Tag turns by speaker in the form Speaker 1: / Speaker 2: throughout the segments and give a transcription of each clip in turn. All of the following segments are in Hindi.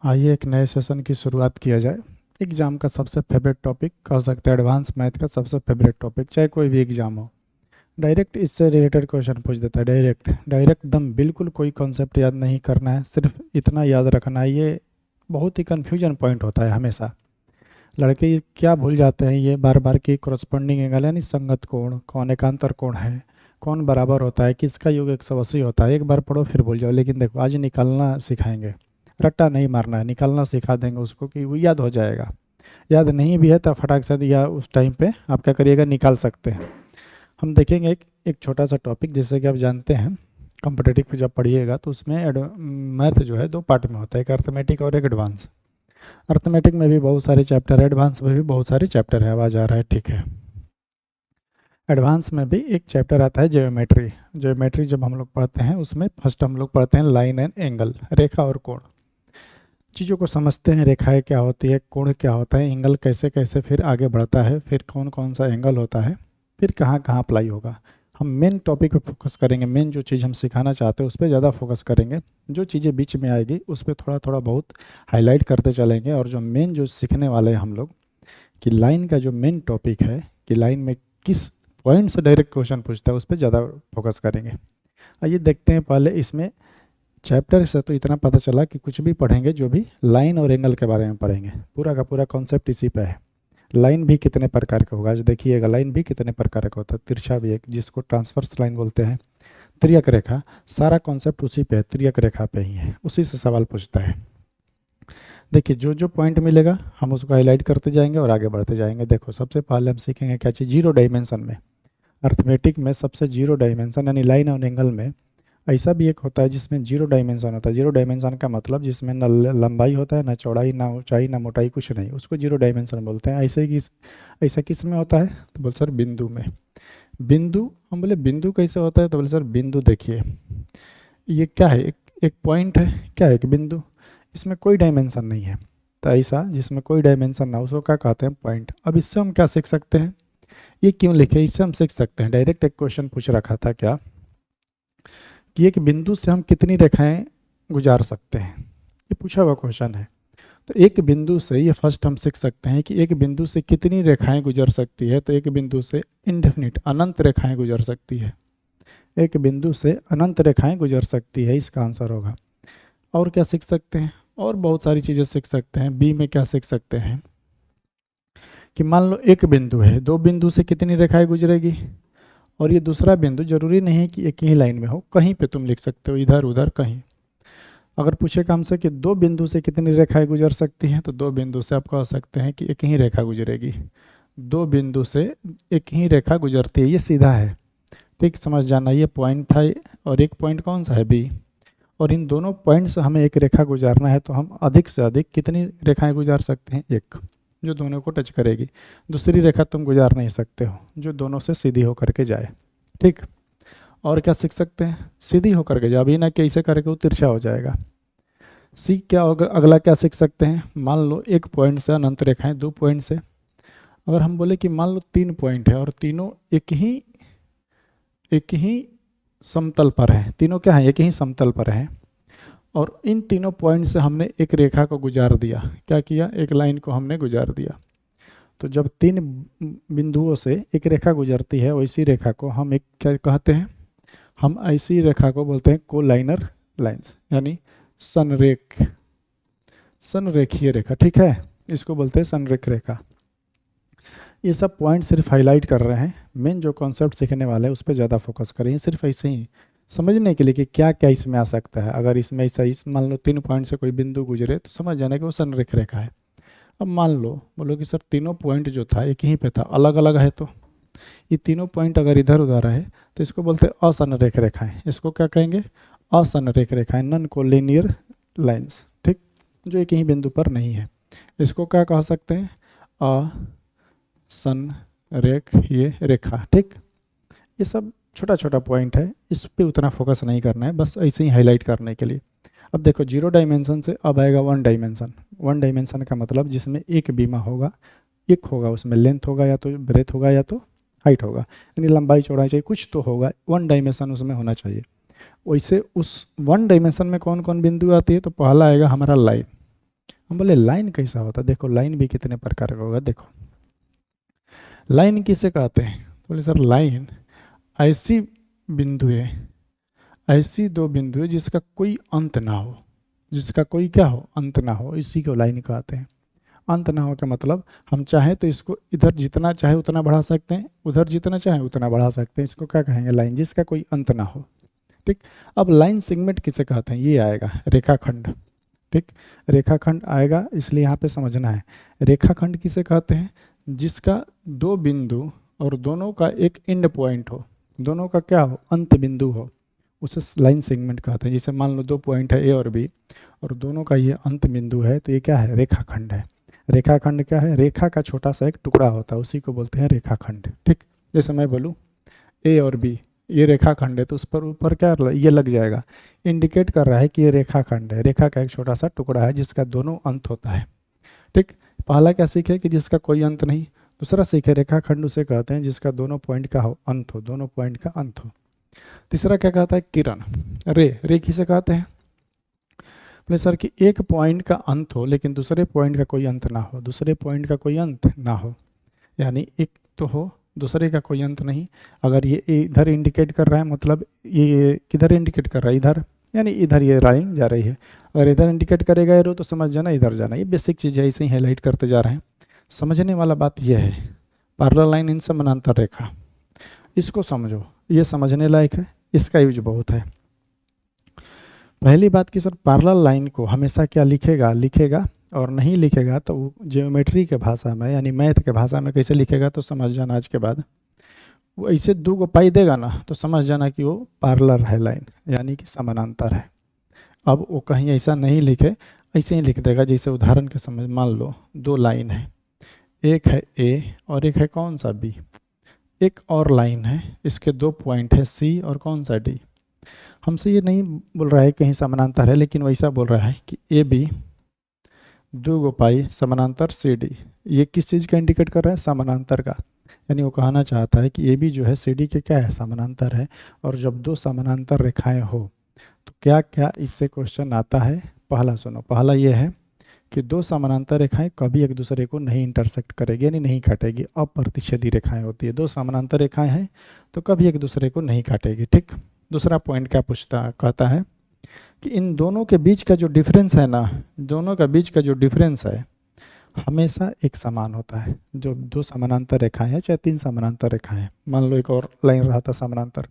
Speaker 1: आइए एक नए सेशन की शुरुआत किया जाए। एग्ज़ाम का सबसे फेवरेट टॉपिक कह सकते हैं, एडवांस मैथ का सबसे फेवरेट टॉपिक, चाहे कोई भी एग्ज़ाम हो, डायरेक्ट इससे रिलेटेड क्वेश्चन पूछ देता है। डायरेक्ट डायरेक्ट दम, बिल्कुल कोई कॉन्सेप्ट याद नहीं करना है, सिर्फ इतना याद रखना है। ये बहुत ही कन्फ्यूजन पॉइंट होता है हमेशा। लड़के ये क्या भूल जाते हैं, ये बार बार की करस्पॉन्डिंग एंगल यानी संगत कोण, कौन एकांतर कोण है, कौन बराबर होता है, किसका योग 180 होता है। एक बार पढ़ो फिर भूल जाओ। लेकिन देखो, आज निकालना सिखाएंगे, रट्टा नहीं मारना है, निकालना सिखा देंगे उसको कि वो याद हो जाएगा। याद नहीं भी है तो फटाक से या उस टाइम पे आप क्या करिएगा, निकाल सकते हैं। हम देखेंगे एक छोटा सा टॉपिक, जैसे कि आप जानते हैं कॉम्पिटिटिव पे जब पढ़िएगा तो उसमें मैथ जो है दो पार्ट में होता है, एक अर्थमेटिक और एक एडवांस। अर्थमेटिक में भी बहुत सारे चैप्टर है, एडवांस में भी बहुत सारे चैप्टर है। आवाज़ आ रहा है? ठीक है। एडवांस में भी एक चैप्टर आता है ज्योमेट्री। ज्योमेट्री जब हम लोग पढ़ते हैं उसमें फर्स्ट हम लोग पढ़ते हैं लाइन एंड एंगल, रेखा और कोण। चीज़ों को समझते हैं, रेखाएं क्या होती है, कोण क्या होता है, एंगल कैसे कैसे फिर आगे बढ़ता है, फिर कौन कौन सा एंगल होता है, फिर कहाँ कहाँ अप्लाई होगा। हम मेन टॉपिक पे फोकस करेंगे, मेन जो चीज़ हम सिखाना चाहते हैं उस पर ज़्यादा फोकस करेंगे। जो चीज़ें बीच में आएगी उस पर थोड़ा थोड़ा बहुत हाईलाइट करते चलेंगे। और जो मेन जो सीखने वाले हैं हम लोग कि लाइन का जो मेन टॉपिक है कि लाइन में किस पॉइंट से डायरेक्ट क्वेश्चन पूछता है, उस पर ज़्यादा फोकस करेंगे। आइए देखते हैं पहले इसमें चैप्टर से तो इतना पता चला कि कुछ भी पढ़ेंगे जो भी लाइन और एंगल के बारे में पढ़ेंगे, पूरा का पूरा कॉन्सेप्ट इसी पे है। लाइन भी कितने प्रकार का होगा आज देखिएगा, लाइन भी कितने प्रकार का होता है। तिरछा भी एक, जिसको ट्रांसवर्स लाइन बोलते हैं, त्रियक रेखा, सारा कॉन्सेप्ट उसी पे है, त्रियक रेखा पे ही है, उसी से सवाल पूछता है। देखिए जो जो पॉइंट मिलेगा हम उसको हाईलाइट करते जाएंगे और आगे बढ़ते जाएंगे। देखो सबसे पहले हम सीखेंगे क्या चीज़, जीरो डायमेंशन में। अर्थमेटिक में सबसे जीरो डायमेंशन यानी लाइन और एंगल में ऐसा भी एक होता है जिसमें जीरो डायमेंशन होता है। जीरो डायमेंशन का मतलब जिसमें न लंबाई होता है, ना चौड़ाई, ना ऊंचाई, ना मोटाई, कुछ नहीं, उसको जीरो डायमेंशन बोलते हैं। ऐसा किस में होता है तो बोल सर बिंदु में। बिंदु, हम बोले बिंदु कैसे होता है तो बोले सर बिंदु देखिए ये क्या है, एक पॉइंट है, क्या है, एक बिंदु, इसमें कोई डायमेंशन नहीं है। तो ऐसा जिसमें कोई डायमेंशन ना उसको क्या कहते हैं, पॉइंट। अब इससे हम क्या सीख सकते हैं, ये क्यों लिखे, इससे हम सीख सकते हैं। डायरेक्ट एक क्वेश्चन पूछ रखा था क्या कि एक बिंदु से हम कितनी रेखाएं गुजार सकते हैं, ये पूछा हुआ क्वेश्चन है। तो एक बिंदु से ये फर्स्ट हम सीख सकते हैं कि एक बिंदु से कितनी रेखाएं गुजर सकती है। तो एक बिंदु से इनडेफिनिट, अनंत रेखाएं गुजर सकती है। एक बिंदु से अनंत रेखाएं गुजर सकती है, इसका आंसर होगा। और क्या सीख सकते हैं, और बहुत सारी चीज़ें सीख सकते हैं। बी में क्या सीख सकते हैं कि मान लो एक बिंदु है, दो बिंदु से कितनी रेखाएं गुजरेगी, और ये दूसरा बिंदु जरूरी नहीं है कि एक ही लाइन में हो, कहीं पे तुम लिख सकते हो, इधर उधर कहीं। अगर पूछेगा हमसे कि दो बिंदु से कितनी रेखाएं गुजर सकती हैं, तो दो बिंदु से आप कह सकते हैं कि एक ही रेखा गुजरेगी। दो बिंदु से एक ही रेखा गुजरती है, ये सीधा है। ठीक, समझ जाना, ये पॉइंट था और एक पॉइंट कौन सा है, बी। और इन दोनों पॉइंट से हमें एक रेखा गुजारना है, तो हम अधिक से अधिक कितनी रेखाएं गुजार सकते हैं, एक, जो दोनों को टच करेगी। दूसरी रेखा तुम गुजार नहीं सकते हो जो दोनों से सीधी होकर के जाए। ठीक, और क्या सीख सकते हैं, सीधी होकर के जाए, अभी ना कि ऐसे करके वो तिरछा हो जाएगा। सी क्या होगा, अगला क्या सीख सकते हैं, मान लो एक पॉइंट से अनंत रेखाएं, दो पॉइंट से। अगर हम बोले कि मान लो तीन पॉइंट है और तीनों एक ही समतल पर है, तीनों क्या है, एक ही समतल पर है, और इन तीनों पॉइंट से हमने एक रेखा को गुजार दिया, क्या किया, एक लाइन को हमने गुजार दिया। तो जब तीन बिंदुओं से एक रेखा गुजरती है, वैसी रेखा को हम एक क्या कहते हैं, हम ऐसी रेखा को बोलते हैं कोलाइनर लाइंस, यानी संरेखीय रेखा। ठीक है, इसको बोलते हैं संरेख रेखा। ये सब पॉइंट सिर्फ हाईलाइट कर रहे हैं, मेन जो कॉन्सेप्ट सीखने वाले हैं उस पर ज़्यादा फोकस करें। सिर्फ ऐसे ही समझने के लिए कि क्या क्या इसमें आ सकता है। अगर इसमें ऐसा मान लो तीन पॉइंट से कोई बिंदु गुजरे तो समझ जाना कि वो संरेख रेखा है। अब मान लो बोलो कि सर तीनों पॉइंट जो था एक ही पे था, अलग अलग है, तो ये तीनों पॉइंट अगर इधर उधर है तो इसको बोलते हैं असंरेख रेखाएं। इसको क्या कहेंगे, असंरेख रेखाएं, नॉन कोलिनियर लाइंस। ठीक, जो एक ही बिंदु पर नहीं है, इसको क्या कह सकते हैं, असंरेखीय रेखा। ठीक, ये सब छोटा छोटा पॉइंट है, इस पे उतना फोकस नहीं करना है, बस ऐसे ही हाईलाइट करने के लिए। अब देखो जीरो डायमेंशन से अब आएगा वन डायमेंशन। वन डायमेंशन का मतलब जिसमें एक बीमा होगा, एक होगा, उसमें लेंथ होगा, या तो ब्रेथ होगा या तो हाइट होगा, यानी लंबाई चौड़ाई चाहिए, कुछ तो होगा, वन डायमेंशन उसमें होना चाहिए। वैसे उस वन डायमेंशन में कौन कौन बिंदु आती है, तो पहला आएगा हमारा लाइन। हम बोले लाइन कैसा होता है, देखो लाइन भी कितने प्रकार का होगा। देखो लाइन किसे कहते हैं, तो बोले सर लाइन ऐसी बिंदु है, ऐसी दो बिंदु है जिसका कोई अंत ना हो, जिसका कोई क्या हो, अंत ना हो, इसी को लाइन कहते हैं। अंत ना हो का मतलब हम चाहे तो इसको इधर जितना चाहे उतना बढ़ा सकते हैं, उधर जितना चाहे उतना बढ़ा सकते हैं, इसको क्या कहेंगे, लाइन, जिसका कोई अंत ना हो। ठीक, अब लाइन सेगमेंट किसे कहते हैं, ये आएगा रेखाखंड। ठीक, रेखाखंड आएगा, इसलिए यहाँ पे समझना है रेखाखंड किसे कहते हैं, जिसका दो बिंदु और दोनों का एक एंड पॉइंट हो, दोनों का क्या हो, अंत बिंदु हो, उसे लाइन सेगमेंट कहते हैं। जैसे मान लो दो पॉइंट है ए और बी और दोनों का ये अंत बिंदु है, तो ये क्या है, रेखाखंड है। रेखाखंड क्या है, रेखा का छोटा सा एक टुकड़ा होता है, उसी को बोलते हैं रेखाखंड। ठीक, जैसे मैं बोलूँ ए और बी ये रेखाखंड है, तो उस पर ऊपर क्या ये लग जाएगा, इंडिकेट कर रहा है कि ये रेखाखंड है, रेखा का एक छोटा सा टुकड़ा है जिसका दोनों अंत होता है। ठीक, पहला क्या सीखे कि जिसका कोई अंत नहीं, दूसरा सीखे रेखाखंड उसे कहते हैं जिसका दोनों पॉइंट का हो अंत हो, दोनों पॉइंट का अंत हो। तीसरा क्या कहता है, किरण, रे किसे कहते हैं, बोले सर कि एक पॉइंट का अंत हो लेकिन दूसरे पॉइंट का कोई अंत ना हो, दूसरे पॉइंट का कोई अंत ना हो, यानी एक तो हो दूसरे का कोई अंत नहीं। अगर ये इधर इंडिकेट कर रहा है मतलब ये किधर इंडिकेट कर रहा है, इधर, यानी इधर ये लाइन जा रही है। अगर इधर इंडिकेट करेगा एरो तो समझ जाना इधर जाना, ये बेसिक चीज़ है, ऐसे ही हाईलाइट करते जा रहे हैं। समझने वाला बात यह है, पैरेलल लाइन इन समानांतर रेखा, इसको समझो, ये समझने लायक है, इसका यूज बहुत है। पहली बात कि सर पैरेलल लाइन को हमेशा क्या लिखेगा और नहीं लिखेगा तो वो ज्योमेट्री के भाषा में यानी मैथ के भाषा में कैसे लिखेगा, तो समझ जाना आज के बाद। वो ऐसे दो को पाई देगा ना तो समझ जाना कि वो पैरेलल है लाइन, यानी कि समानांतर है। अब वो कहीं ऐसा नहीं लिखे, ऐसे ही लिख देगा, जैसे उदाहरण के समझ, मान लो दो लाइन है, एक है ए और एक है कौन सा बी, एक और लाइन है, इसके दो पॉइंट है सी और कौन सा डी। हमसे ये नहीं बोल रहा है कहीं समानांतर है, लेकिन वैसा बोल रहा है कि ए बी दो गो पाई समानांतर सी डी। ये किस चीज़ का इंडिकेट कर रहा है, समानांतर का, यानी वो कहना चाहता है कि ए बी जो है सी डी के क्या है, समानांतर है। और जब दो समानांतर रेखाएं हो तो क्या क्या इससे क्वेश्चन आता है। पहला सुनो, पहला ये है कि दो समानांतर रेखाएं कभी एक दूसरे को नहीं इंटरसेक्ट करेगी, यानी नहीं काटेगी, अप्रतिच्छेदी रेखाएं होती है। दो समानांतर रेखाएं हैं तो कभी एक दूसरे को नहीं काटेगी। ठीक, दूसरा पॉइंट क्या पूछता, कहता है कि इन दोनों के बीच का जो डिफरेंस है ना, दोनों का बीच का जो डिफरेंस है हमेशा एक समान होता है। जो दो समानांतर रेखाएं हैं, चाहे तीन समानांतर रेखाएं हैं, मान लो एक और लाइन रहा था समानांतर,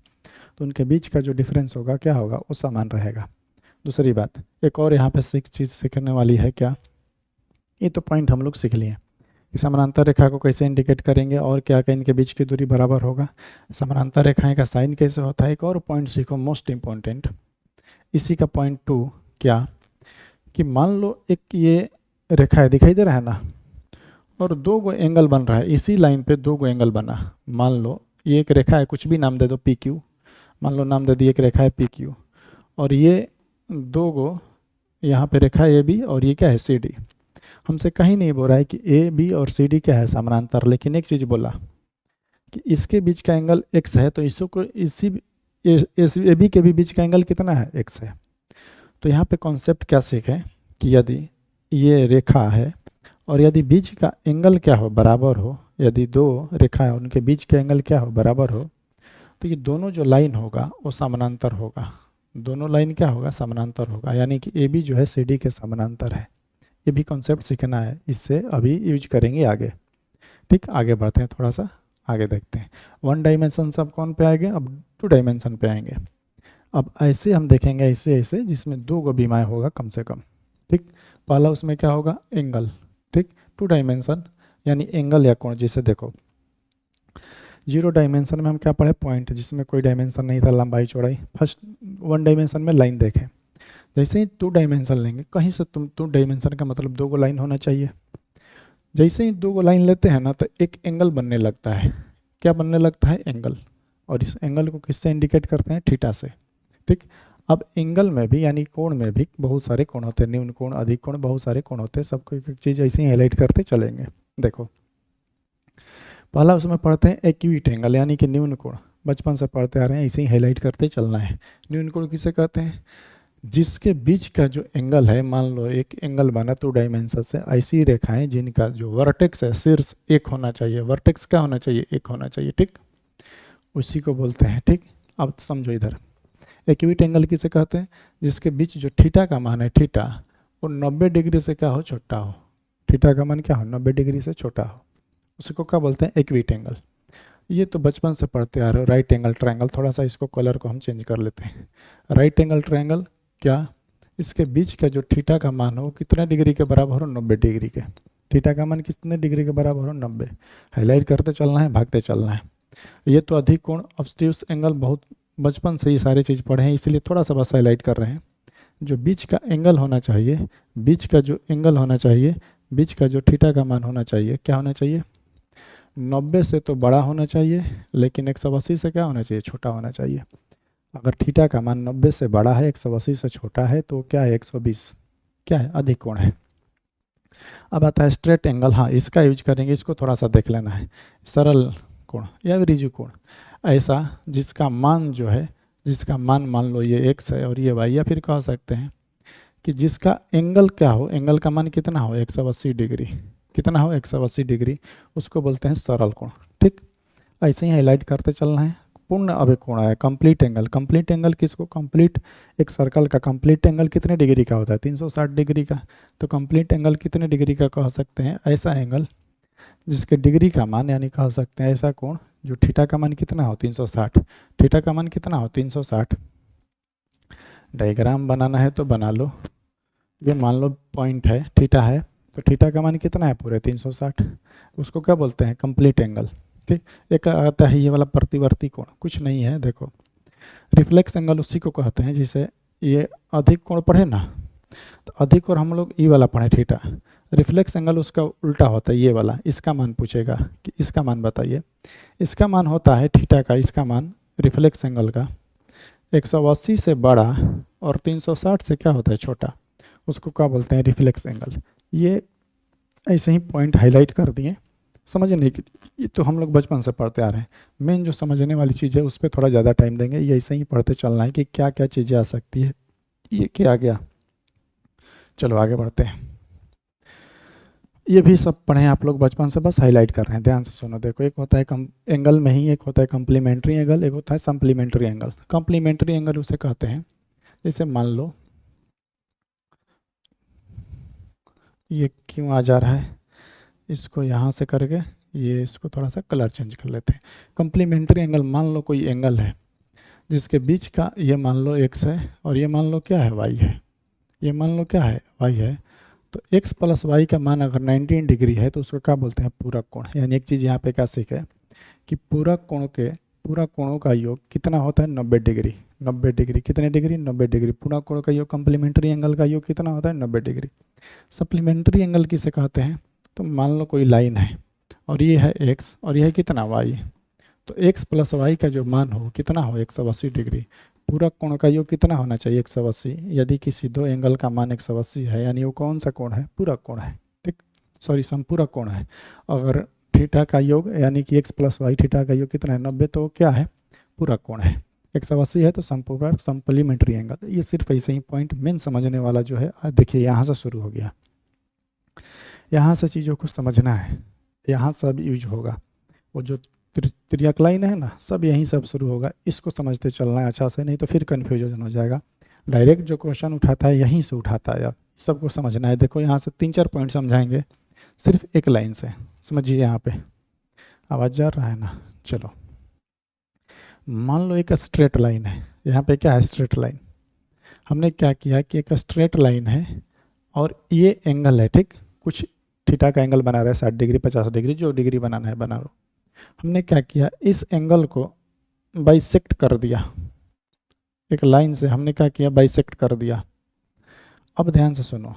Speaker 1: तो उनके बीच का जो डिफरेंस होगा क्या होगा, वो समान रहेगा। दूसरी बात, एक और यहाँ पे चीज़ सीखने वाली है क्या, ये तो पॉइंट हम लोग सीख लिए कि समानांतर रेखा को कैसे इंडिकेट करेंगे और क्या क्या इनके बीच की दूरी बराबर होगा, समानांतर रेखाएं का साइन कैसे होता है। एक और पॉइंट सीखो मोस्ट इम्पॉर्टेंट, इसी का पॉइंट 2 क्या, कि मान लो एक ये रेखा है, दिखाई दे रहा है ना, और दो गो एंगल बन रहा है, इसी लाइन पे दो गो एंगल बना। मान लो ये एक रेखा है, कुछ भी नाम दे दो, पी क्यू, मान लो नाम दे दी, एक रेखा है पी क्यू, और ये दो गो यहाँ पे रेखा ए बी और ये क्या है सी डी। हमसे कहीं नहीं बोल रहा है कि ए बी और सी डी क्या है, समानांतर, लेकिन एक चीज़ बोला कि इसके बीच का एंगल एक्स है, तो इसको इसी ए बी के भी बीच का एंगल कितना है, एक्स है। तो यहाँ पे कॉन्सेप्ट क्या सीखें कि यदि ये रेखा है और यदि बीच का एंगल क्या हो, बराबर हो, यदि दो रेखा है उनके बीच का एंगल क्या हो, बराबर हो, तो ये दोनों जो लाइन होगा वो समानांतर होगा। दोनों लाइन क्या होगा, समानांतर होगा, यानी कि ए बी जो है सी डी के समानांतर है। ये भी कॉन्सेप्ट सीखना है, इससे अभी यूज करेंगे आगे। ठीक, आगे बढ़ते हैं, थोड़ा सा आगे देखते हैं। वन डायमेंशन सब कौन पे आएंगे, अब टू डायमेंशन पे आएंगे। अब ऐसे हम देखेंगे, ऐसे ऐसे जिसमें दो गो बीमाएँ होगा कम से कम। ठीक, पहला उसमें क्या होगा, एंगल। ठीक, टू डायमेंशन यानी एंगल या कोण। जैसे देखो जीरो डायमेंशन में हम क्या पढ़े, पॉइंट, जिसमें कोई डायमेंशन नहीं था, लंबाई चौड़ाई। फर्स्ट वन डायमेंशन में लाइन देखें, जैसे ही टू डायमेंशन लेंगे, कहीं से तुम टू डायमेंशन का मतलब दो गो लाइन होना चाहिए। जैसे ही दो गो लाइन लेते हैं ना तो एक एंगल बनने लगता है। क्या बनने लगता है, एंगल। और इस एंगल को किससे इंडिकेट करते हैं, थीटा से। ठीक, अब एंगल में भी यानी कोण में भी बहुत सारे कोण होते हैं, न्यून कोण, अधिक कोण, बहुत सारे कोण होते हैं। सबको एक एक चीज़ ऐसे ही हाईलाइट करते चलेंगे। देखो पहला उसमें पढ़ते हैं एक्यूट एंगल, यानी कि न्यून कोण। बचपन से पढ़ते आ रहे हैं, ऐसे ही हाईलाइट करते चलना है। न्यून कोण किसे कहते हैं, जिसके बीच का जो एंगल है, मान लो एक एंगल बना 2 डायमेंशन से, ऐसी रेखाएं जिनका जो वर्टेक्स है शीर्ष एक होना चाहिए, वर्टेक्स क्या होना चाहिए, एक होना चाहिए, ठीक, उसी को बोलते हैं, ठीक। अब समझो इधर, एक्यूट एंगल किसे कहते हैं, जिसके बीच जो थीटा का मान है, थीटा वो 90 डिग्री से क्या हो, छोटा हो, थीटा का मान क्या हो, 90 डिग्री से छोटा हो, उसको क्या बोलते हैं, एक्यूट एंगल। ये तो बचपन से पढ़ते आ रहे हो। राइट एंगल ट्रायंगल, थोड़ा सा इसको कलर को हम चेंज कर लेते हैं। राइट एंगल ट्रायंगल क्या, इसके बीच का जो थीटा का मान हो कितने डिग्री के बराबर हो, 90 डिग्री के। थीटा का मान कितने डिग्री के बराबर हो, 90। हाईलाइट करते चलना है, भागते चलना है। ये तो अधिक कोण, ऑब्ट्यूस एंगल बहुत बचपन से ये सारी चीज़ पढ़े हैं, इसलिए थोड़ा सा बस हाईलाइट कर रहे हैं। जो बीच का एंगल होना चाहिए, बीच का जो एंगल होना चाहिए, बीच का जो थीटा का मान होना चाहिए, क्या होना चाहिए, 90 से तो बड़ा होना चाहिए, लेकिन 180 से क्या होना चाहिए, छोटा होना चाहिए। अगर थीटा का मान 90 से बड़ा है, 180 से छोटा है, तो क्या है, 120 क्या है, अधिक कोण है। अब आता है स्ट्रेट एंगल, हाँ इसका यूज करेंगे, इसको थोड़ा सा देख लेना है। सरल कोण या रिजु कोण, ऐसा जिसका मान जो है, जिसका मान लो ये x है और ये y, या फिर कह सकते हैं कि जिसका एंगल क्या हो, एंगल का मान कितना हो, 180 डिग्री, कितना हो, 180 डिग्री, उसको बोलते हैं सरल कोण, ठीक। ऐसे ही हाईलाइट करते चलना है। पूर्ण अभिकोण कोण है, कंप्लीट एंगल, कंप्लीट एंगल किसको, कंप्लीट एक सर्कल का कंप्लीट एंगल कितने डिग्री का होता है, 360 डिग्री का। तो कंप्लीट एंगल कितने डिग्री का कह सकते हैं, ऐसा एंगल जिसके डिग्री का मान, यानी कह सकते हैं ऐसा कोण जो थीटा का मान कितना हो, 360, थीटा का मान कितना हो, 360। डायग्राम बनाना है तो बना लो। ये मान लो पॉइंट है, थीटा है, तो थीटा का मान कितना है, पूरे 360, उसको क्या बोलते हैं, कंप्लीट एंगल, ठीक। एक आता है ये वाला प्रतिवर्ती कोण, कुछ नहीं है, देखो रिफ्लेक्स एंगल उसी को कहते हैं, जिसे ये अधिक कोण पढ़े ना, तो अधिक और हम लोग ई वाला पढ़े थीटा, रिफ्लेक्स एंगल उसका उल्टा होता है, ये वाला, इसका मान पूछेगा कि इसका मान बताइए, इसका मान होता है थीटा का, इसका मान रिफ्लेक्स एंगल का 180 से बड़ा और 360 से क्या होता है, छोटा, उसको क्या बोलते हैं, रिफ्लेक्स एंगल। ये ऐसे ही पॉइंट हाईलाइट कर दिए समझने के लिए, ये तो हम लोग बचपन से पढ़ते आ रहे हैं। मेन जो समझने वाली चीज़ है उस पर थोड़ा ज़्यादा टाइम देंगे, ये ऐसे ही पढ़ते चलना है कि क्या क्या चीज़ें आ सकती है। ये क्या आ गया, चलो आगे बढ़ते हैं। ये भी सब पढ़े आप लोग बचपन से, बस हाईलाइट कर रहे हैं, ध्यान से सुनो। देखो एक होता है एंगल में ही, एक होता है कम्प्लीमेंट्री एंगल, एक होता है सप्लीमेंट्री एंगल। कम्प्लीमेंट्री एंगल उसे कहते हैं, जैसे मान लो ये क्यों आ जा रहा है, इसको यहाँ से करके ये इसको थोड़ा सा कलर चेंज कर लेते हैं। कम्प्लीमेंट्री एंगल, मान लो कोई एंगल है जिसके बीच का ये मान लो x है और ये मान लो क्या है, y है, ये मान लो क्या है, y है। तो x प्लस वाई का मान अगर 19 डिग्री है तो उसको क्या बोलते हैं, पूरक कोण। यानी एक चीज़ यहाँ पे क्या सीखे कि पूरक कोणों का योग कितना होता है, 90 डिग्री। 90 डिग्री कितने डिग्री, 90 डिग्री। पूरक कोण का योग, कम्प्लीमेंट्री एंगल का योग कितना होता है, 90 डिग्री। सप्लीमेंट्री एंगल किसे कहते हैं, तो मान लो कोई लाइन है और ये है x और यह है कितना, y। तो x प्लस वाई का जो मान हो कितना हो, 180 डिग्री। पूरक कोण का योग कितना होना चाहिए, 180। यदि किसी दो एंगल का मान 180 है, यानी वो कौन सा कोण है, पूरक कोण है, ठीक, सॉरी समपूरक कोण है। अगर थीटा का योग यानी कि x प्लस वाई, थीटा का योग कितना है, 90, तो क्या है, पूरक कोण है। 180 है तो समपूरक, सप्लीमेंट्री एंगल। ये सिर्फ ऐसे ही पॉइंट मेन समझने वाला जो है, देखिए यहाँ से शुरू हो गया, यहाँ से चीज़ों को समझना है, यहाँ सब यूज होगा। वो जो त्रियक लाइन है ना, सब यहीं सब शुरू होगा, इसको समझते चलना है अच्छा से, नहीं तो फिर कन्फ्यूजन हो जाएगा। डायरेक्ट जो क्वेश्चन उठाता है यहीं से उठाता है, अब सबको समझना है। देखो यहाँ से 3-4 पॉइंट समझाएंगे सिर्फ एक लाइन से, समझिए। यहाँ पे आवाज़ जा रहा है ना, चलो मान लो एक स्ट्रेट लाइन है, यहाँ पे क्या है, स्ट्रेट लाइन। हमने क्या किया कि एक स्ट्रेट लाइन है और ये एंगल है, ठीक, कुछ थीटा का एंगल बना रहा है, 60 डिग्री 50 डिग्री, जो डिग्री बनाना है बना लो। हमने क्या किया, इस एंगल को बाइसेक्ट कर दिया, एक लाइन से हमने क्या किया, बाइसेक्ट कर दिया। अब ध्यान से सुनो,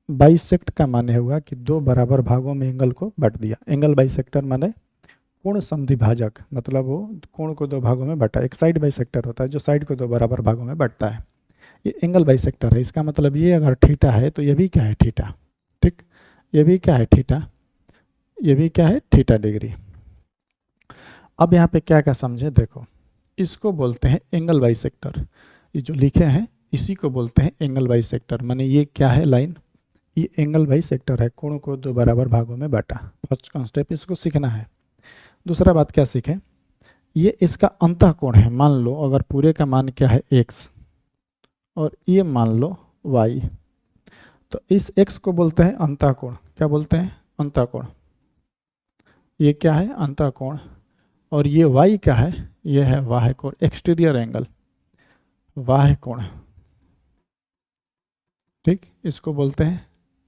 Speaker 1: बाइसेक्ट का माने हुआ कि दो बराबर भागों में एंगल को बांट दिया। एंगल बाइसेक्टर माने कोण समद्विभाजक, मतलब वो कोण को दो भागों में बांटा। एक साइड बाइसेक्टर होता है जो साइड को दो बराबर भागों में बांटता है, ये एंगल बाइसेक्टर है। इसका मतलब ये अगर थीटा है तो ये भी क्या है, थीटा, ठीक, ये भी क्या है, थीटा, ये भी क्या है, थीटा डिग्री। अब यहाँ पे क्या क्या समझे, देखो इसको बोलते हैं एंगल बाइसेक्टर। ये जो लिखे हैं इसी को बोलते हैं एंगल बाइसेक्टर। माने ये क्या है लाइन, ये एंगल बाइसेक्टर है, कोणों को दो बराबर भागों में बांटा। फर्स्ट कॉन्सेप्ट इसको सीखना है। दूसरा बात क्या सीखें, ये इसका अंतः कोण है। मान लो अगर पूरे का मान क्या है x और ये मान लो y, तो इस x को बोलते हैं अंतः कोण। क्या बोलते हैं, अंतः कोण। ये क्या है, अंतः कोण। और ये y क्या है, ये है बाह्य कोण, एक्सटीरियर एंगल, बाह्य कोण। ठीक, इसको बोलते हैं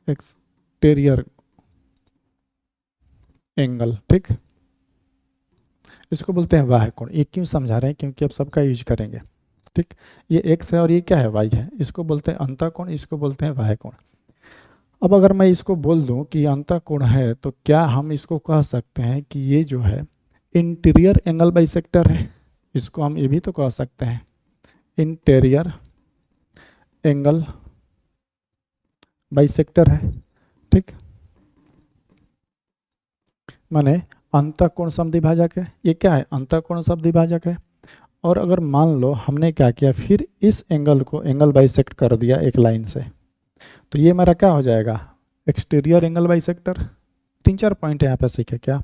Speaker 1: एक्सटीरियर एंगल। ठीक, इसको बोलते हैं बाह्य कोण। ये क्यों समझा रहे हैं, क्योंकि अब सबका यूज करेंगे। ठीक, ये x है और ये क्या है, y है। इसको बोलते हैं अंतः कोण, इसको बोलते हैं बाह्य कोण। अब अगर मैं इसको बोल दूं कि अंतः कोण है, तो क्या हम इसको कह सकते हैं कि ये जो है इंटीरियर एंगल बाइसेक्टर है। इसको हम ये भी तो कह सकते हैं इंटीरियर एंगल बाइसेक्टर है। ठीक, माने अंतःकोण समद्विभाजक है। ये क्या है, अंतःकोण समद्विभाजक है। और अगर मान लो हमने क्या किया, फिर इस एंगल को एंगल बाइसेक्ट कर दिया एक लाइन से, तो ये हमारा क्या हो जाएगा, एक्सटीरियर एंगल बाइसेक्टर। 3-4 पॉइंट यहाँ पे सीखे क्या,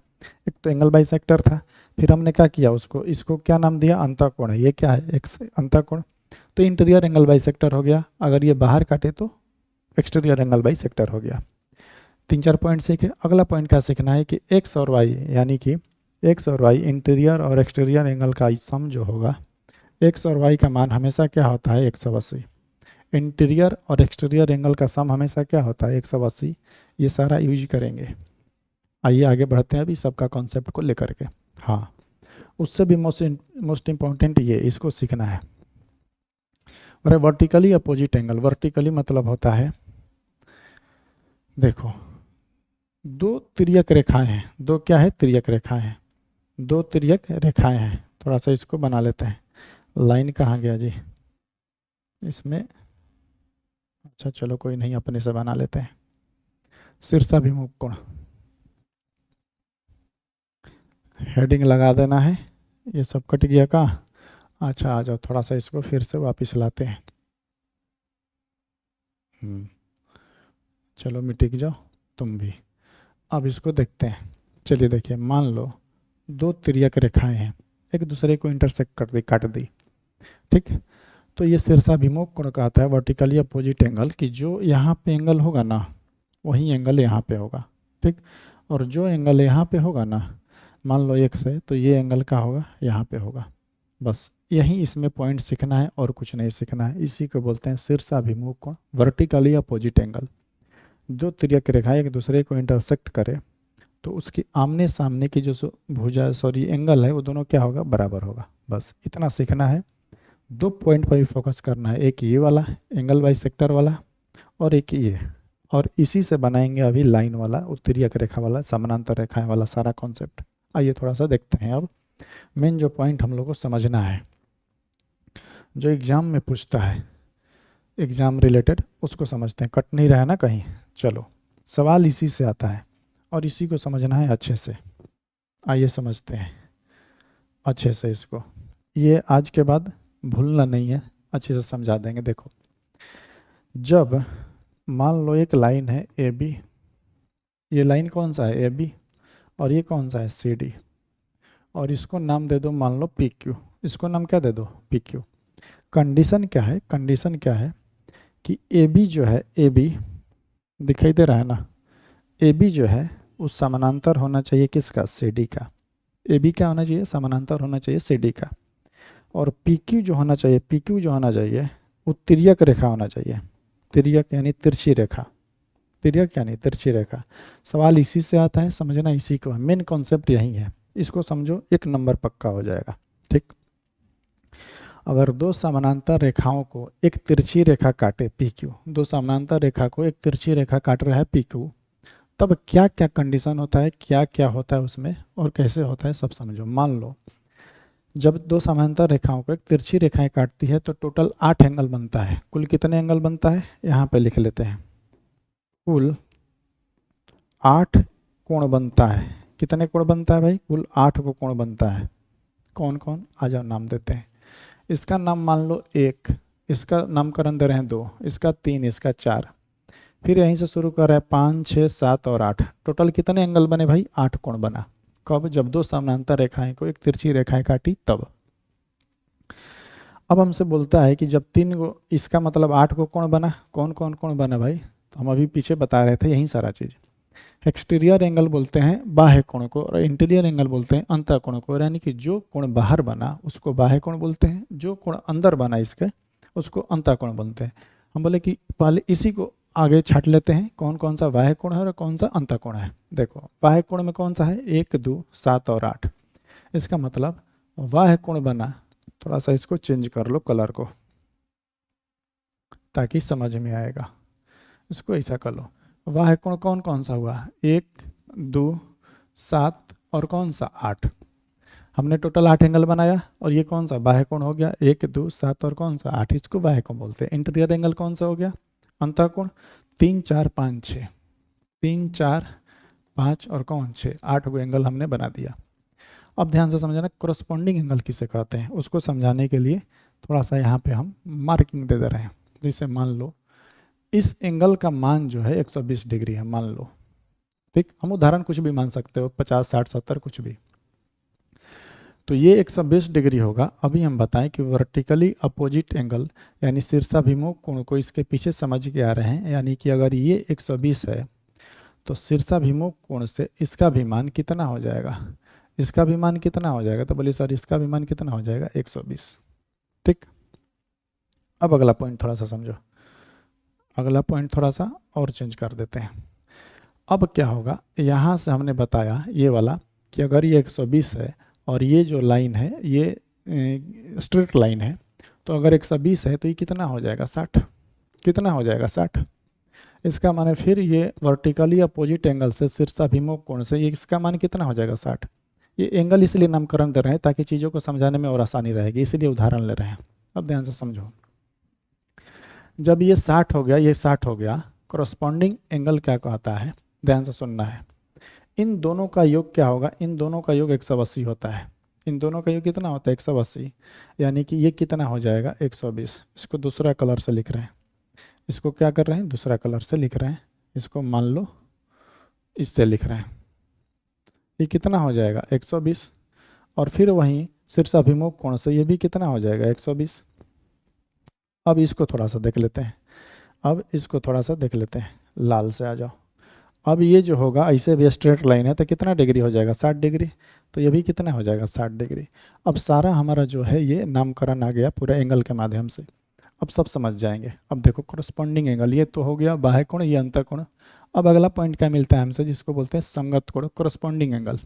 Speaker 1: एक तो एंगल बाइसेक्टर था, फिर हमने क्या किया उसको, इसको क्या नाम दिया, अंतःकोण है। ये क्या है, एक्स अंतःकोण, तो इंटीरियर एंगल बाइसेक्टर हो गया। अगर ये बाहर काटे तो एक्सटीरियर एंगल बाइसेक्टर हो गया। 3-4 पॉइंट सीखे। अगला पॉइंट क्या सीखना है कि एक्स और वाई, यानी कि एक्स और वाई इंटीरियर और एक्सटीरियर एंगल का सम जो होगा, एक्स और वाई का मान हमेशा क्या होता है, 180। इंटीरियर और एक्सटीरियर एंगल का सम हमेशा क्या होता है, 180। ये सारा यूज करेंगे। आइए आगे बढ़ते हैं अभी सबका कॉन्सेप्ट को लेकर के। हाँ, उससे भी मोस्ट इम्पॉर्टेंट ये, इसको सीखना है। और वर्टिकली अपोजिट एंगल, वर्टिकली मतलब होता है, देखो दो तिर्यक रेखाएं हैं, दो क्या है, तिर्यक रेखाएं हैं, दो तिर्यक रेखाएं हैं। थोड़ा सा इसको बना लेते हैं। लाइन कहाँ गया जी इसमें, अच्छा चलो कोई नहीं, अपने से बना लेते हैं। शीर्षाभिमुख कोण, हेडिंग लगा देना है। ये सब कट गया का, अच्छा आ जाओ, थोड़ा सा इसको फिर से वापस लाते हैं। चलो मिटिक जाओ तुम भी। अब इसको देखते हैं। चलिए देखिए, मान लो दो तिर्यक रेखाएं हैं, एक दूसरे को इंटरसेक्ट कर दी, काट दी। ठीक, तो ये शीर्षाभिमुख कोण कहता है वर्टिकली अपोजिट एंगल, कि जो यहाँ पे एंगल होगा ना, वही एंगल यहाँ पे होगा। ठीक, और जो एंगल यहाँ पे होगा ना, मान लो x है, तो ये एंगल का होगा, यहाँ पे होगा। बस यही इसमें पॉइंट सीखना है और कुछ नहीं सीखना है। इसी को बोलते हैं शीर्षाभिमुख कोण, वर्टिकली अपोजिट एंगल। दो तिर्यक रेखाएं एक दूसरे को इंटरसेक्ट करे, तो उसकी आमने सामने की जो भुजा एंगल है, वो दोनों क्या होगा, बराबर होगा। बस इतना सीखना है। 2 पॉइंट पर भी फोकस करना है, एक ये वाला एंगल बाइसेक्टर वाला और एक ये, और इसी से बनाएंगे अभी लाइन वाला, तिर्यक रेखा वाला, समानांतर रेखाएं वाला सारा कॉन्सेप्ट। आइए थोड़ा सा देखते हैं। अब मेन जो पॉइंट हम लोग को समझना है, जो एग्जाम में पूछता है, एग्जाम रिलेटेड, उसको समझते हैं। कट नहीं रहा है ना कहीं। चलो, सवाल इसी से आता है और इसी को समझना है अच्छे से। आइए समझते हैं अच्छे से इसको। ये आज के बाद भूलना नहीं है, अच्छे से समझा देंगे। देखो, जब मान लो एक लाइन है ए बी, ये लाइन कौन सा है, ए बी, और ये कौन सा है, सी डी, और इसको नाम दे दो मान लो पी क्यू। इसको नाम क्या दे दो, पी क्यू। कंडीशन क्या है, कंडीशन क्या है कि ए बी जो है, ए बी दिखाई दे रहा है ना, ए बी जो है उस समानांतर होना चाहिए किसका, सी डी का। ए बी क्या होना चाहिए, समानांतर होना चाहिए सी डी का। और पी क्यू जो होना चाहिए, पी क्यू जो होना चाहिए, वो तिर्यक रेखा होना चाहिए। तिर्यक यानी तिरछी रेखा, तिर्यक यानी तिरछी रेखा। सवाल इसी से आता है, समझना इसी को है। मेन कॉन्सेप्ट यही है, इसको समझो, 1 नंबर पक्का हो जाएगा। ठीक, अगर दो समानांतर रेखाओं को एक तिरछी रेखा काटे पी क्यू, दो समानांतर रेखा को एक तिरछी रेखा काट रहा है पी क्यू, तब क्या क्या कंडीशन होता है, क्या क्या होता है उसमें और कैसे होता है, सब समझो। मान लो जब दो समानांतर रेखाओं को एक तिरछी रेखाएं काटती है, तो टोटल 8 एंगल बनता है। कुल कितने एंगल बनता है, यहाँ पे लिख लेते हैं। कुल 8 कोण बनता है। कितने कोण बनता है भाई, कुल 8 को कोण बनता है। कौन कौन, आ जाओ नाम देते हैं। इसका नाम मान लो 1, इसका नामकरण दे रहे हैं 2, इसका 3, इसका 4, फिर यहीं से शुरू कर रहे हैं 5, 6, 7 और 8। टोटल कितने एंगल बने भाई? 8 कोण बना। कब? जब दो समानांतर रेखाएं को एक तिरछी रेखाएं काटी तब। अब हमसे बोलता है कि जब 3 को, इसका मतलब 8 को कोण बना। कौन कौन कोण बना भाई? तो हम अभी पीछे बता रहे थे यही सारा चीज़। एक्सटीरियर एंगल बोलते हैं बाह्य कोण को, और इंटीरियर एंगल बोलते हैं अंतः कोण को। यानी कि जो कोण बाहर बना उसको बाह्य कोण बोलते हैं, जो कोण अंदर बना इसके उसको अंतः कोण बोलते हैं। हम बोले कि पहले इसी को आगे छाट लेते हैं, कौन कौन सा बाह्य कोण है और कौन सा अंतः कोण है। देखो बाह्य कोण में कौन सा है? 1, 2, 7 और 8। इसका मतलब बाह्य कोण बना। थोड़ा सा इसको चेंज कर लो कलर को ताकि समझ में आएगा। इसको ऐसा कर लो। बाह्य कोण कौन कौन सा हुआ? 1, 2, 7 और कौन सा? 8। हमने टोटल 8 एंगल बनाया और ये कौन सा बाह्य कोण हो गया? 1, 2, 7 और कौन सा? 8। इसको बाह्य कोण बोलते हैं। इंटीरियर एंगल कौन सा हो गया? अंतः कोण। 3, 4, 5, 6। 3, 4, 5 और कौन? 6। 8 गो एंगल हमने बना दिया। अब ध्यान से समझना, कोरस्पॉन्डिंग एंगल किसे कहते हैं उसको समझाने के लिए थोड़ा सा यहाँ पे हम मार्किंग दे रहे हैं। जैसे मान लो इस एंगल का मान जो है 120 डिग्री है, मान लो। ठीक, हम उदाहरण कुछ भी मान सकते हो, 50, 60, 70 कुछ भी। तो ये 120 डिग्री होगा। अभी हम बताएं कि वर्टिकली अपोजिट एंगल यानी शीर्षाभिमुख कोण को इसके पीछे समझ के आ रहे हैं। यानी कि अगर ये 120 है तो शीर्षाभिमुख कोण से इसका भी मान कितना हो जाएगा? इसका भी मान कितना हो जाएगा? तो बोलिए सर इसका भी मान कितना हो जाएगा? 120। ठीक, अब अगला पॉइंट थोड़ा सा समझो। अगला पॉइंट थोड़ा सा और चेंज कर देते हैं। अब क्या होगा, यहाँ से हमने बताया ये वाला कि अगर ये 120 है और ये जो लाइन है ये स्ट्रेट लाइन है, तो अगर 120 है तो ये कितना हो जाएगा? 60। कितना हो जाएगा? 60। इसका मान है फिर ये वर्टिकली अपोजिट एंगल से शीर्षाभिमुख कोण से ये इसका मान कितना हो जाएगा? 60। ये एंगल इसलिए नामकरण दे रहे हैं ताकि चीज़ों को समझाने में और आसानी रहेगी, इसीलिए उदाहरण ले रहे हैं। अब ध्यान से समझो, जब ये 60 हो गया, ये 60 हो गया, कोरस्पॉन्डिंग एंगल क्या कहता है? ध्यान से सुनना है। इन दोनों का योग क्या होगा? इन दोनों का योग 180 होता है। इन दोनों का योग कितना होता है? 180। यानी कि ये कितना हो जाएगा? 120। इसको दूसरा कलर से लिख रहे हैं। इसको क्या कर रहे हैं? दूसरा कलर से लिख रहे हैं। इसको मान लो इससे लिख रहे हैं। ये कितना हो जाएगा? 120। और फिर वहीं शीर्षाभिमुख कोण से ये भी कितना हो जाएगा? 120। अब इसको थोड़ा सा देख लेते हैं। अब इसको थोड़ा सा देख लेते हैं, लाल से आ जाओ। अब ये जो होगा ऐसे भी स्ट्रेट लाइन है तो कितना डिग्री हो जाएगा? 60 डिग्री। तो ये भी कितना हो जाएगा? 60 डिग्री। अब सारा हमारा जो है ये नामकरण आ गया पूरा एंगल के माध्यम से। अब सब समझ जाएंगे। अब देखो कोरस्पॉन्डिंग एंगल ये तो हो गया बाह्य कोण, ये अंतः कोण। अब अगला पॉइंट क्या मिलता है हमसे? जिसको बोलते हैं संगत कोण, कोरस्पॉन्डिंग एंगल।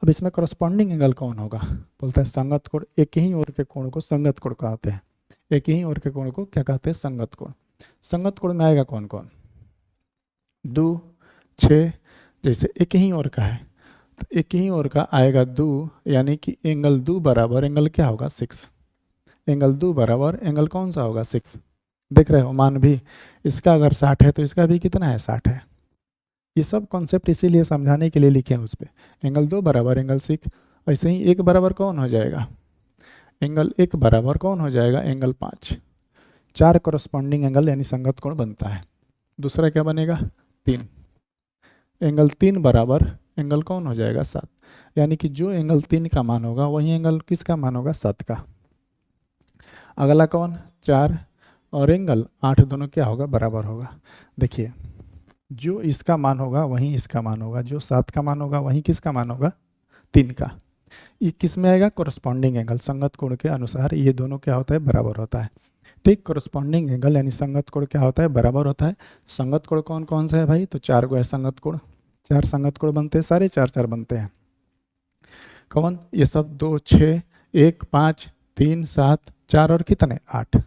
Speaker 1: अब इसमें कोरस्पॉन्डिंग एंगल कौन होगा? बोलते हैं संगत कोण। एक ही ओर के कोण को संगत कोण कहते हैं। एक ही ओर के कोण को क्या कहते हैं? संगत कोण। संगत कोण में आएगा कौन कौन? 2, 6। जैसे एक ही ओर का है तो एक ही ओर का आएगा 2, यानी कि एंगल 2 बराबर एंगल क्या होगा? 6। एंगल 2 बराबर एंगल कौन सा होगा? 6। देख रहे हो मान भी, इसका अगर 60 है तो इसका भी कितना है? 60 है। ये सब कॉन्सेप्ट इसीलिए समझाने के लिए लिखे हैं उस पर। एंगल 2 बराबर एंगल 6। ऐसे ही 1 बराबर कौन हो जाएगा? एंगल 1 बराबर कौन हो जाएगा? एंगल 5। 4 कोरस्पॉन्डिंग एंगल यानी संगत कोण बनता है। दूसरा क्या बनेगा? 3। एंगल 3 बराबर एंगल कौन हो जाएगा? 7। यानी कि जो एंगल 3 का मान होगा वही एंगल किसका मान होगा? 7 का। अगला कौन? 4 और एंगल 8 दोनों क्या होगा? बराबर होगा। देखिए जो इसका मान होगा वहीं इसका मान होगा, जो 7 का मान होगा वहीं किसका मान होगा? 3 का। ये किस में आएगा? Corresponding angle. संगत कोण के अनुसार ये दोनों क्या होता है? बराबर होता है। ठीक, कोरस्पॉन्डिंग एंगल यानी संगत कोण क्या होता है? बराबर होता है। संगत कोण कौन कौन सा है भाई? तो 4 गो है संगत कोण। 4 संगत कोण बनते हैं, सारे 4 4 बनते हैं। कौन? ये सब 2, 6, 1, 5, 3, 7, 4 और कितने? 8।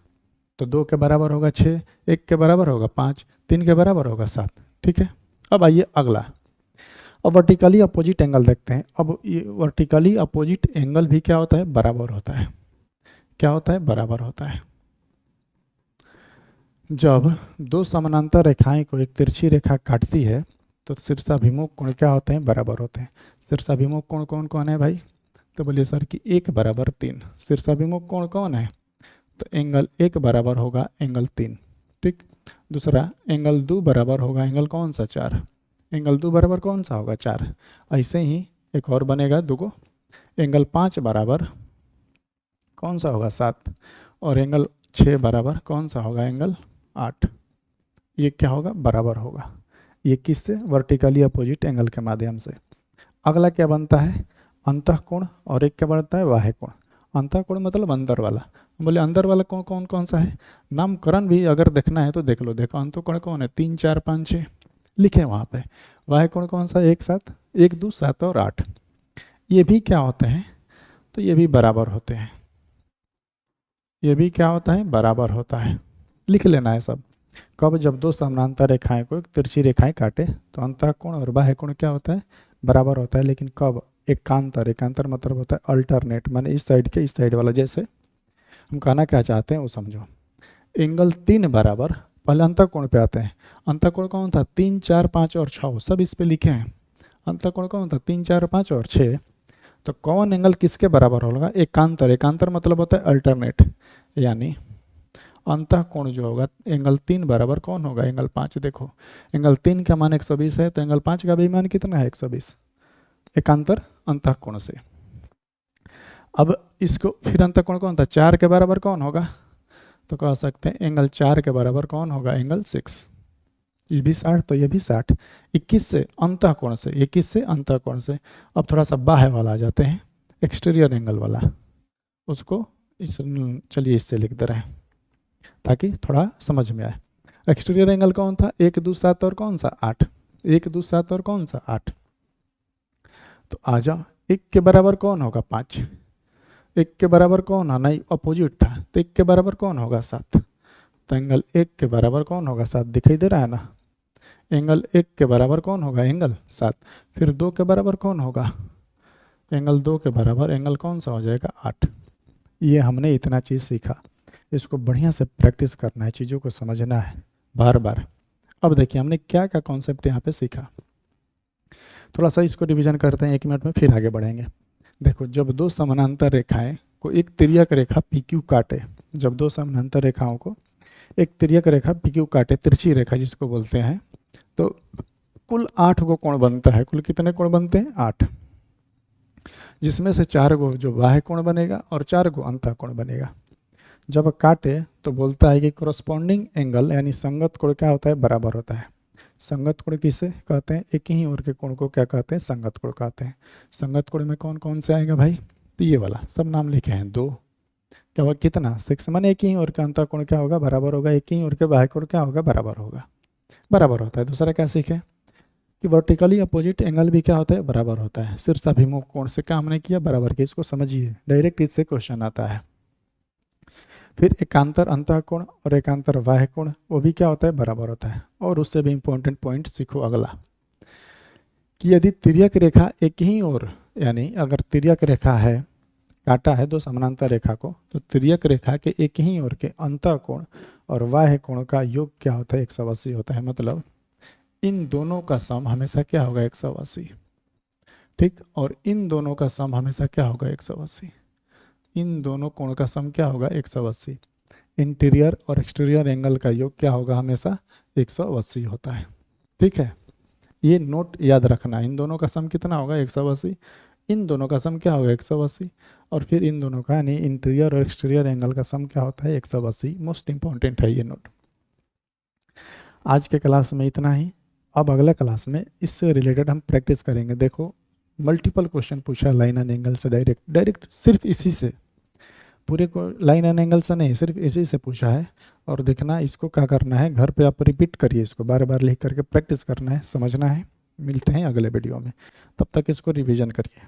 Speaker 1: तो 2 के बराबर होगा 6, 1 के बराबर होगा 5, 3 के बराबर होगा 7। ठीक है, अब आइए अगला। अब वर्टिकली अपोजिट एंगल देखते हैं। अब ये वर्टिकली अपोजिट एंगल भी क्या होता है? बराबर होता है। क्या होता है? बराबर होता है। जब दो समानांतर रेखाएं को एक तिरछी रेखा काटती है तो शीर्षाभिमुख कोण क्या होते हैं? बराबर होते हैं। शीर्षाभिमुख कोण कौन कौन है भाई? तो बोलिए सर कि 1 बराबर 3। शीर्षाभिमुख कोण कौन है? तो एंगल 1 बराबर होगा एंगल 3। ठीक, दूसरा एंगल 2 बराबर होगा एंगल कौन सा 4, एंगल 2 बराबर कौन सा होगा 4। ऐसे ही एक और बनेगा दुगो, एंगल 5 बराबर कौन सा होगा 7, और एंगल 6 बराबर कौन सा होगा एंगल 8। ये क्या होगा बराबर होगा, ये किससे, वर्टिकली अपोजिट एंगल के माध्यम से। अगला क्या बनता है, अंतःकोण, और एक क्या बनता है बाह्य कोण। अंतःकोण मतलब अंदर वाला, बोले अंदर वाला कौन कौन कौन सा है, नामकरण भी अगर देखना है तो देख लो, देखो अंतःकोण कौन है 3 4 5 6 लिखे वहाँ पे। बाह्य कोण कौन सा 1 7 1 2 7 और 8। ये भी क्या होते हैं, तो ये भी बराबर होते हैं, ये भी क्या होता है बराबर होता है। लिख लेना है सब। कब, जब दो समानांतर रेखाएं को तिरछी रेखाएं काटे तो अंतःकोण और बाह्य कोण क्या होता है बराबर होता है। लेकिन कब, एकांतर, एकांतर मतलब होता है अल्टरनेट, माने इस साइड के इस साइड वाला। जैसे हम कहना क्या चाहते हैं वो समझो, एंगल 3 बराबर, पहले अंतःकोण पे आते हैं। अंतःकोण कौन था 3 4 5 और 6 सब इस पे लिखे हैं। अंतःकोण कौन था 3 4 5 और 6। तो कौन एंगल किसके बराबर होगा, एकांतर, एकांतर मतलब होता है अल्टरनेट, यानी अंतःकोण जो होगा एंगल 3 बराबर कौन होगा एंगल 5। देखो एंगल 3 का मान 120 है, तो एंगल 5 का भी मान कितना है 120, एकांतर अंतःकोण से। अब इसको फिर अंतःकोण कौन था 4 के बराबर कौन होगा, तो कह सकते हैं एंगल 4 के बराबर कौन होगा एंगल 6। ये भी 60 तो ये भी 60। 21 से अंतःकोण से, 21 से अंतःकोण से। अब थोड़ा सा बाह्य वाला आ जाते हैं, एक्सटीरियर एंगल वाला, उसको इस चलिए इससे लिख दे रहे हैं ताकि थोड़ा समझ में आए। एक्सटीरियर एंगल कौन था 1 2 7 और कौन सा 8, 1 2 7 और कौन सा 8। तो आ जाओ 1 के बराबर कौन होगा 5, 1 के बराबर कौन है, नहीं अपोजिट था, तो 1 के बराबर कौन होगा 7। तो एंगल 1 के बराबर कौन होगा 7, दिखाई दे रहा है ना। एंगल 1 के बराबर कौन होगा एंगल 7। फिर 2 के बराबर कौन होगा, एंगल 2 के बराबर एंगल कौन सा हो जाएगा 8। ये हमने इतना चीज़ सीखा, इसको बढ़िया से प्रैक्टिस करना है, चीज़ों को समझना है बार बार। अब देखिए हमने क्या क्या कॉन्सेप्ट यहाँ पे सीखा, थोड़ा सा इसको रिवीजन करते हैं 1 मिनट में, फिर आगे बढ़ेंगे। देखो जब दो समानांतर रेखाएं को एक तिर्यक रेखा PQ काटे, जब दो समानांतर रेखाओं को एक तिर्यक रेखा PQ काटे, तिरछी रेखा जिसको बोलते हैं, तो कुल 8 गो कोण बनता है। कुल कितने कोण बनते हैं 8, जिसमें से 4 गो जो बाह्य कोण बनेगा और 4 गो अंतःकोण बनेगा। जब काटे तो बोलता है कि कोरस्पॉन्डिंग एंगल यानी संगत कोण क्या होता है बराबर होता है। संगत कोण किसे कहते हैं, एक ही ओर के कोण को क्या कहते हैं संगत कोण कहते हैं। संगत कोण में कौन कौन से आएगा भाई, तो ये वाला सब नाम लिखे हैं 2, क्या होगा कितना 6, माने एक ही ओर का अंतःकोण क्या होगा बराबर होगा, एक ही ओर के बाह्य कोण क्या होगा बराबर होगा, बराबर होता है। दूसरा क्या सीखे कि वर्टिकली अपोजिट एंगल भी क्या होता है बराबर होता है। शीर्षाभिमुख कोण से क्या हमने किया बराबर किया, इसको समझिए डायरेक्ट इससे क्वेश्चन आता है। फिर एकांतर अंतःकोण और एकांतर बाह्य कोण वो भी क्या होता है बराबर होता है। और उससे भी इंपॉर्टेंट पॉइंट सीखो अगला, कि यदि तिर्यक रेखा एक ही ओर, यानी अगर तिर्यक रेखा है काटा है दो समानांतर रेखा को, तो तिर्यक रेखा के एक ही ओर के अंतःकोण और बाह्य कोण का योग क्या होता है 180 होता है। मतलब इन दोनों का सम हमेशा क्या होगा 180, ठीक। और इन दोनों का सम हमेशा क्या होगा 180, इन दोनों कोण का सम क्या होगा 180। इंटीरियर और एक्सटीरियर एंगल का योग क्या होगा हमेशा 180 होता है, ठीक है। ये नोट याद रखना, इन दोनों का सम कितना होगा 180, इन दोनों का सम क्या होगा 180, और फिर इन दोनों का यानी इंटीरियर और एक्सटीरियर एंगल का सम क्या होता है 180। मोस्ट इंपॉर्टेंट है ये नोट। आज के क्लास में इतना ही। अब अगला क्लास में इससे रिलेटेड हम प्रैक्टिस करेंगे। देखो मल्टीपल क्वेश्चन पूछा लाइन एंड एंगल से, डायरेक्ट सिर्फ इसी से, पूरे को लाइन एंड एंगल से नहीं, सिर्फ इसी से पूछा है। और देखना इसको क्या करना है, घर पे आप रिपीट करिए, इसको बार बार लिख करके प्रैक्टिस करना है, समझना है। मिलते हैं अगले वीडियो में, तब तक इसको रिवीजन करिए।